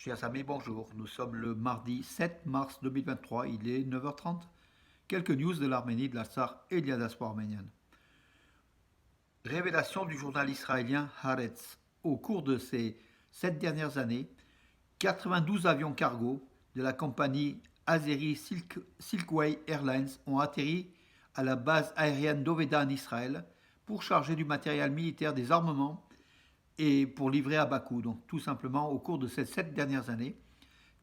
Chers amis, bonjour. Nous sommes le mardi 7 mars 2023, il est 9h30. Quelques news de l'Arménie, de l'Artsakh et de la diaspora arménienne. Révélation du journal israélien Haaretz. Au cours de ces 7 dernières années, 92 avions cargo de la compagnie Azeri Silkway Airlines ont atterri à la base aérienne d'Oveda en Israël pour charger du matériel militaire, des armements et pour livrer à bas coût. Donc tout simplement, au cours de ces 7 dernières années,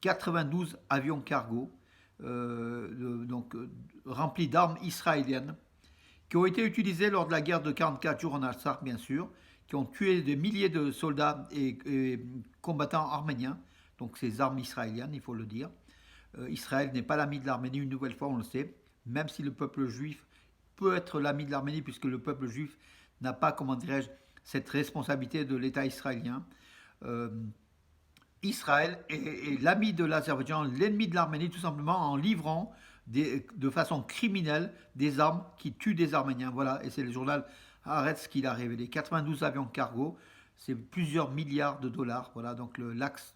92 avions cargo remplis d'armes israéliennes qui ont été utilisés lors de la guerre de 44 jours en Artsakh, bien sûr, qui ont tué des milliers de soldats et combattants arméniens, donc ces armes israéliennes, il faut le dire. Israël n'est pas l'ami de l'Arménie, une nouvelle fois, on le sait, même si le peuple juif peut être l'ami de l'Arménie, puisque le peuple juif n'a pas, comment dirais-je, cette responsabilité de l'État israélien. Euh, Israël est l'ami de l'Azerbaïdjan, l'ennemi de l'Arménie, tout simplement en livrant de façon criminelle des armes qui tuent des Arméniens. Voilà, et c'est le journal Haaretz qui l'a révélé. 92 avions cargo, c'est plusieurs milliards de dollars. Voilà, donc l'axe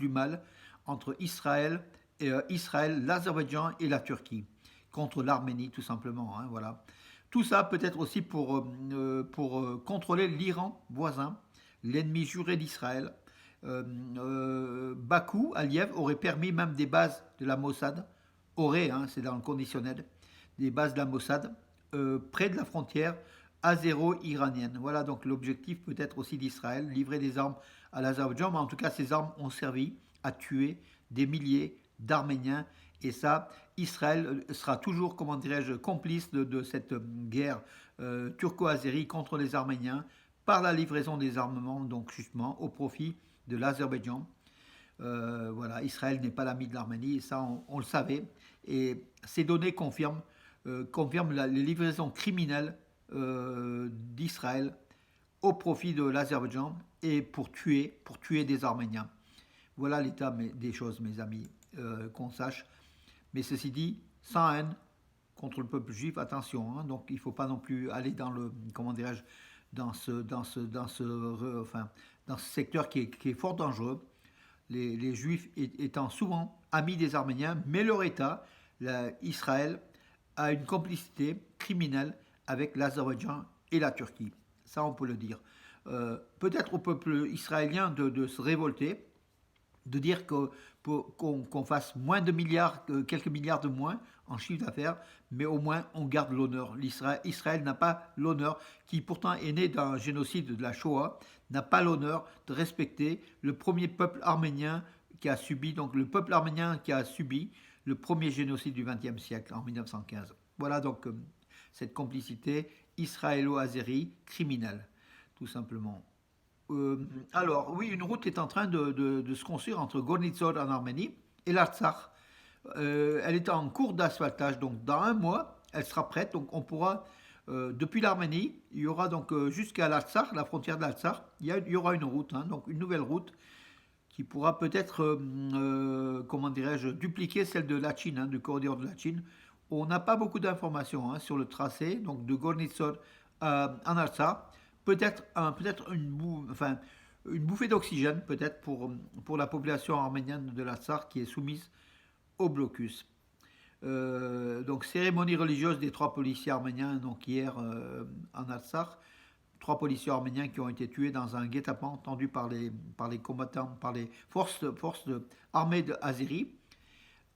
du mal entre Israël, l'Azerbaïdjan et la Turquie contre l'Arménie, tout simplement. Hein, voilà. Tout ça peut-être aussi pour contrôler l'Iran voisin, l'ennemi juré d'Israël. Bakou, Aliyev, aurait permis même des bases de la Mossad, aurait, hein, c'est dans le conditionnel, des bases de la Mossad près de la frontière azéro-iranienne. Voilà donc l'objectif peut-être aussi d'Israël, livrer des armes à l'Azerbaïdjan, mais en tout cas ces armes ont servi à tuer des milliers d'Arméniens. Et ça, Israël sera toujours, comment dirais-je, complice de cette guerre turco-azérie contre les Arméniens par la livraison des armements, donc justement au profit de l'Azerbaïdjan. Voilà, Israël n'est pas l'ami de l'Arménie, et ça on le savait. Et ces données confirment les livraisons criminelles d'Israël au profit de l'Azerbaïdjan et pour tuer des Arméniens. Voilà l'état des choses, mes amis, qu'on sache. Mais ceci dit, sans haine contre le peuple juif, attention. Hein, donc il ne faut pas non plus aller dans le, comment dirais-je, dans ce secteur qui est fort dangereux. Les Juifs étant souvent amis des Arméniens, mais leur État, Israël, a une complicité criminelle avec l'Azerbaïdjan et la Turquie. Ça, on peut le dire. Peut-être au peuple israélien de se révolter, de dire qu'on fasse moins de milliards, quelques milliards de moins en chiffre d'affaires, mais au moins on garde l'honneur. Israël n'a pas l'honneur, qui pourtant est né d'un génocide de la Shoah, n'a pas l'honneur de respecter le premier peuple arménien qui a subi, donc le peuple arménien qui a subi le premier génocide du XXe siècle en 1915. Voilà donc cette complicité israélo-azérie criminelle, tout simplement. Alors, oui, une route est en train de se construire entre Gornitsor en Arménie et l'Artsakh. Elle est en cours d'asphaltage, donc dans un mois, elle sera prête. Donc on pourra, depuis l'Arménie, il y aura donc jusqu'à l'Artsakh, la frontière de l'Artsakh, il y aura une route, hein, donc une nouvelle route qui pourra peut-être, comment dirais-je, dupliquer celle de la Chine, hein, du corridor de la Chine. On n'a pas beaucoup d'informations hein, sur le tracé, donc de Gornitsor en Artsakh. Peut-être une bouffée d'oxygène, peut-être pour la population arménienne de l'Artsakh qui est soumise au blocus. Donc cérémonie religieuse des trois policiers arméniens donc hier en Artsakh, trois policiers arméniens qui ont été tués dans un guet-apens tendu par les combattants, par les forces armées d'Azérie,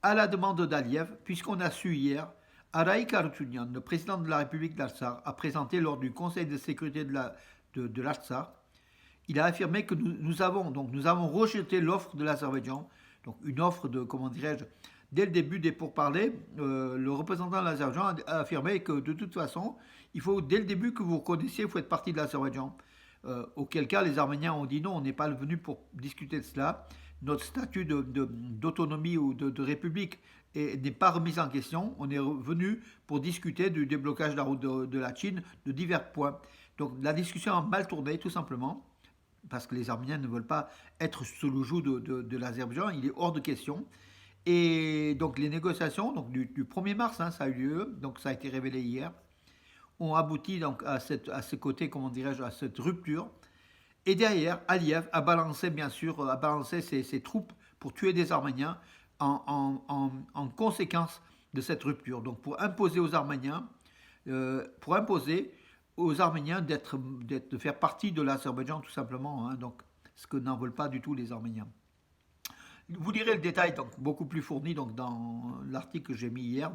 à la demande d'Aliyev, puisqu'on a su hier, Araïk Haroutunian, le président de la République d'Artsakh, a présenté lors du Conseil de sécurité de l'Artsakh, il a affirmé que nous avons rejeté l'offre de l'Azerbaïdjan, donc une offre de, comment dirais-je, dès le début des pourparlers, le représentant de l'Azerbaïdjan a affirmé que de toute façon, il faut dès le début que vous reconnaissiez, vous faites partie de l'Azerbaïdjan. Auquel cas, les Arméniens ont dit non, on n'est pas venu pour discuter de cela. Notre statut d'autonomie ou de république n'est pas remis en question. On est venu pour discuter du déblocage de la route de la Chine, de divers points. Donc la discussion a mal tourné, tout simplement, parce que les Arméniens ne veulent pas être sous le joug de l'Azerbaïdjan. Il est hors de question. Et donc les négociations donc du 1er mars, hein, ça a eu lieu, donc ça a été révélé hier, ont abouti donc à ce côté, comment dirais-je, à cette rupture. Et derrière, Aliyev a balancé, bien sûr, a balancé ses troupes pour tuer des Arméniens en conséquence de cette rupture. Donc pour imposer aux Arméniens, de faire partie de l'Azerbaïdjan tout simplement, hein, donc ce que n'en veulent pas du tout les Arméniens. Vous lirez le détail donc, beaucoup plus fourni donc, dans l'article que j'ai mis hier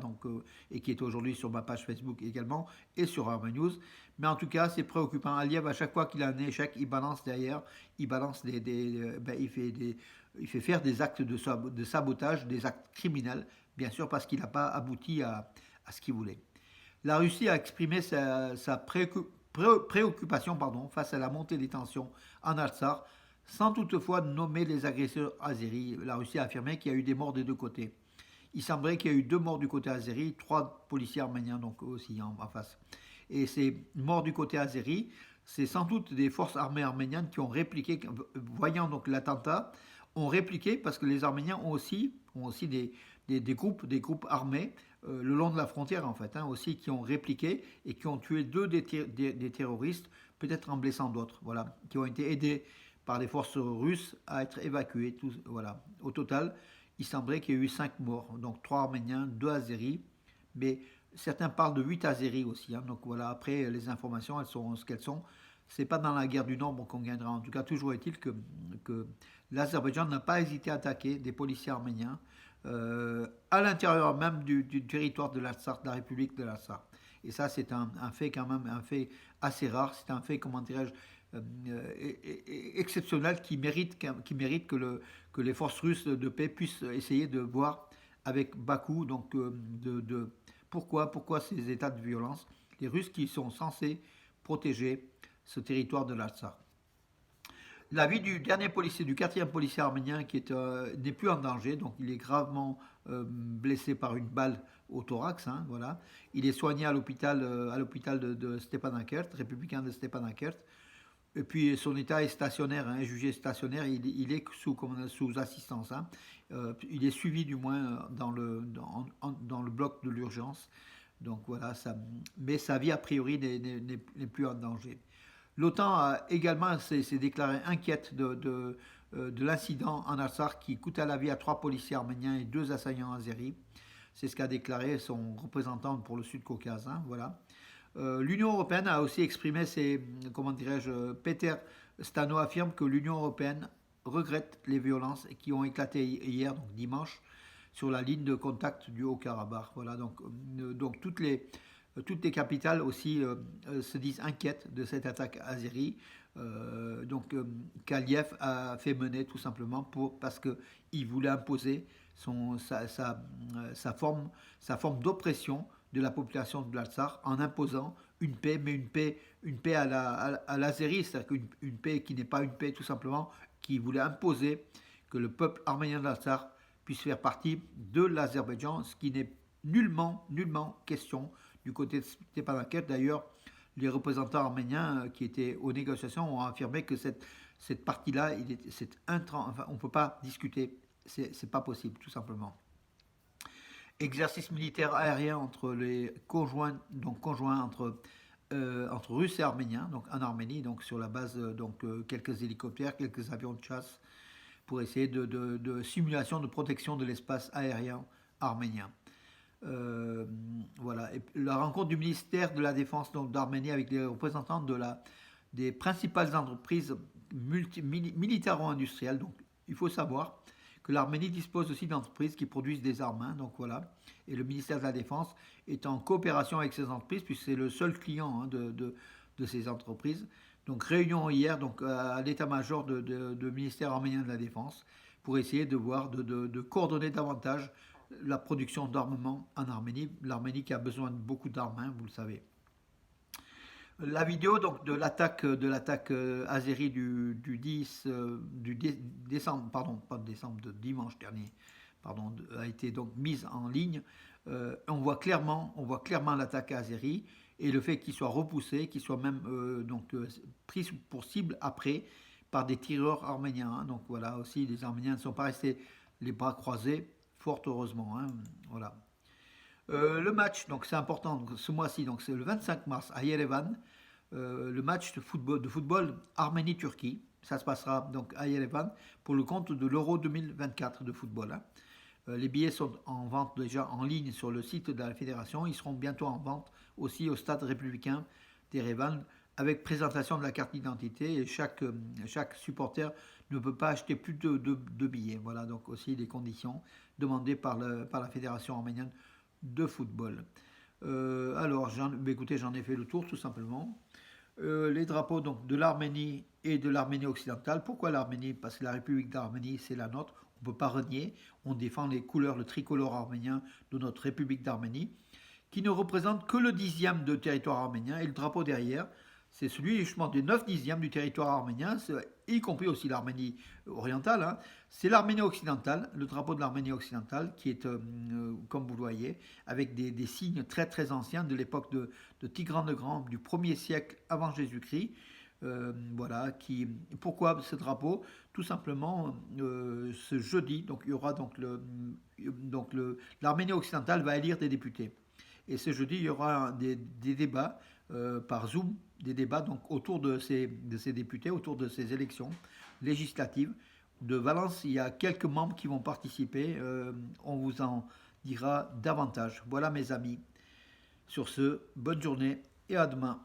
et qui est aujourd'hui sur ma page Facebook également et sur Arma News. Mais en tout cas, c'est préoccupant. Aliyev, à chaque fois qu'il a un échec, il balance derrière, il balance il fait faire des actes de sabotage, des actes criminels, bien sûr parce qu'il n'a pas abouti à ce qu'il voulait. La Russie a exprimé sa préoccupation face à la montée des tensions en Artsakh, sans toutefois nommer les agresseurs azéris. La Russie a affirmé qu'il y a eu des morts des deux côtés. Il semblerait qu'il y a eu 2 morts du côté azéri, 3 policiers arméniens donc aussi en face. Et ces morts du côté azéri, c'est sans doute des forces armées arméniennes qui ont répliqué, voyant donc l'attentat, ont répliqué parce que les Arméniens ont aussi des groupes armés le long de la frontière en fait, hein, aussi qui ont répliqué et qui ont tué 2 des terroristes, peut-être en blessant d'autres, voilà, qui ont été aidés par les forces russes à être évacués. Voilà. Au total, il semblerait qu'il y ait eu 5 morts, donc 3 Arméniens, 2 Azéris, mais certains parlent de 8 Azéris aussi. Hein, donc voilà, après les informations, elles sont ce qu'elles sont. C'est pas dans la guerre du nombre qu'on gagnera. En tout cas, toujours est-il que l'Azerbaïdjan n'a pas hésité à attaquer des policiers arméniens à l'intérieur même du territoire de l'Artsakh, de la République de l'Artsakh. Et ça, c'est un fait quand même, un fait assez rare. C'est un fait, comment dirais-je, exceptionnel qui mérite que les forces russes de paix puissent essayer de voir avec Bakou donc pourquoi ces états de violence, les Russes qui sont censés protéger ce territoire de l'Artsakh. La vie du dernier policier, du 4e policier arménien qui n'est plus en danger, donc il est gravement blessé par une balle au thorax, hein, voilà. Il est soigné à l'hôpital de Stepanakert, républicain de Stepanakert. Et puis son état est stationnaire, hein, jugé stationnaire, il est sous assistance. Hein. Il est suivi du moins dans le bloc de l'urgence. Donc voilà, mais sa vie a priori n'est plus en danger. L'OTAN a également s'est déclarée inquiète de l'incident en Artsakh qui coûta la vie à 3 policiers arméniens et 2 assaillants azéris. C'est ce qu'a déclaré son représentant pour le Sud-Caucase. Hein, voilà. L'Union européenne a aussi exprimé comment dirais-je, Peter Stano affirme que l'Union européenne regrette les violences qui ont éclaté hier, donc dimanche, sur la ligne de contact du Haut-Karabakh. Voilà, donc toutes les capitales aussi se disent inquiètes de cette attaque azérie, qu'Aliyev a fait mener tout simplement parce qu'il voulait imposer sa forme d'oppression de la population de l'Artsakh en imposant une paix, mais une paix à l'Azérie, c'est-à-dire une paix qui n'est pas une paix tout simplement, qui voulait imposer que le peuple arménien de l'Artsakh puisse faire partie de l'Azerbaïdjan, ce qui n'est nullement question du côté de Stepanakert. D'ailleurs, les représentants arméniens qui étaient aux négociations ont affirmé que cette partie-là, on ne peut pas discuter, c'est pas possible tout simplement. Exercice militaire aérien entre les conjoints entre Russes et Arméniens, donc en Arménie, donc sur la base quelques hélicoptères, quelques avions de chasse pour essayer de simulation de protection de l'espace aérien arménien. Voilà. Et la rencontre du ministère de la Défense d'Arménie avec les représentants des principales entreprises militaro-industrielles. Donc, il faut savoir que l'Arménie dispose aussi d'entreprises qui produisent des armes. Hein, donc voilà. Et le ministère de la Défense est en coopération avec ces entreprises, puisque c'est le seul client de ces entreprises. Donc réunion hier à l'état-major de ministère arménien de la Défense pour essayer de voir, de coordonner davantage la production d'armement en Arménie. L'Arménie qui a besoin de beaucoup d'armes, hein, vous le savez. La vidéo donc de l'attaque azérie du décembre, pardon, pas de décembre, de dimanche dernier, pardon, a été donc mise en ligne. On voit clairement l'attaque azérie et le fait qu'il soit repoussé, qu'il soit même pris pour cible après par des tireurs arméniens. Hein. Donc voilà, aussi les Arméniens ne sont pas restés les bras croisés, fort heureusement. Hein. Voilà. Le match, donc c'est important, donc, ce mois-ci, donc c'est le 25 mars à Yerevan. le match de football Arménie-Turquie. Ça se passera donc à Yerevan pour le compte de l'Euro 2024 de football, hein. Les billets sont en vente déjà en ligne sur le site de la fédération. Ils seront bientôt en vente aussi au stade républicain d'Erevan avec présentation de la carte d'identité et chaque supporter ne peut pas acheter plus de billets. Voilà donc aussi les conditions demandées par la fédération arménienne de football. Alors, écoutez, j'en ai fait le tour tout simplement. Les drapeaux donc de l'Arménie et de l'Arménie occidentale. Pourquoi l'Arménie? Parce que la République d'Arménie, c'est la nôtre. On ne peut pas renier. On défend les couleurs, le tricolore arménien de notre République d'Arménie, qui ne représente que le dixième de territoire arménien. Et le drapeau derrière, c'est celui justement des 9 dixièmes du territoire arménien, y compris aussi l'Arménie orientale, hein. C'est l'Arménie occidentale, le drapeau de l'Arménie occidentale, qui est, comme vous le voyez, avec des signes très très anciens de l'époque de Tigran le Grand, du 1er siècle avant Jésus-Christ. Voilà, pourquoi ce drapeau? Tout simplement, ce jeudi, donc il y aura l'Arménie occidentale va élire des députés. Et ce jeudi, il y aura des débats par Zoom, des débats donc autour de ces députés, autour de ces élections législatives. De Valence, il y a quelques membres qui vont participer. On vous en dira davantage. Voilà mes amis. Sur ce, bonne journée et à demain.